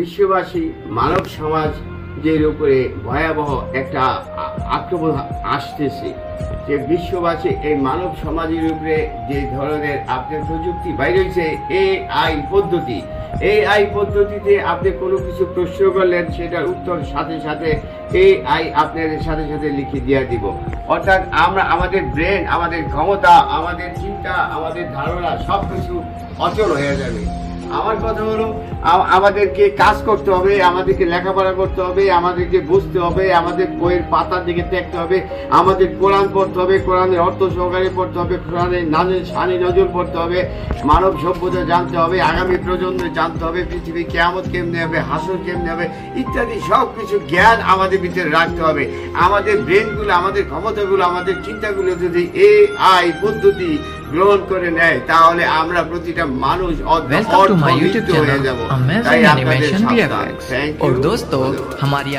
বিশ্ববাসী মানব সমাজের উপরে ভয়াবহ একটা আক্রমণ আসতেছে, যে বিশ্ববাসী এই মানব সমাজের উপরে যে ধরনের আপনার প্রযুক্তি বাইরে হয়েছে, এই পদ্ধতিতে আপনি কোনো কিছু প্রশ্ন করলেন, সেটার উত্তর সাথে সাথে আপনাদের সাথে সাথে লিখে দিয়ে দিব। অর্থাৎ আমরা আমাদের ব্রেন, আমাদের ক্ষমতা, আমাদের চিন্তা, আমাদের ধারণা সবকিছু অচল হয়ে যাবে। আমার কথা হলো, আমাদেরকে কাজ করতে হবে, আমাদেরকে লেখাপড়া করতে হবে, আমাদেরকে বুঝতে হবে, আমাদের বইয়ের পাতার দিকে দেখতে হবে, আমাদের কোরআন পড়তে হবে, কোরআনের অর্থ সহকারে পড়তে হবে, কোরআনের সানি নজর পড়তে হবে, মানব সভ্যতা জানতে হবে, আগামী প্রজন্ম জানতে হবে, পৃথিবী কিয়ামত কেমনে হবে, হাসর কেমনে হবে ইত্যাদি সব কিছু জ্ঞান আমাদের ভিতরে রাখতে হবে। আমাদের ব্রেনগুলো, আমাদের ক্ষমতাগুলো, আমাদের চিন্তাগুলো যদি AI পদ্ধতি গ্রহণ করে নেয়, তাহলে আমরা প্রতিটা মানুষ welcome to my YouTube channel amazing animation VFX। और दोस्तों हमारी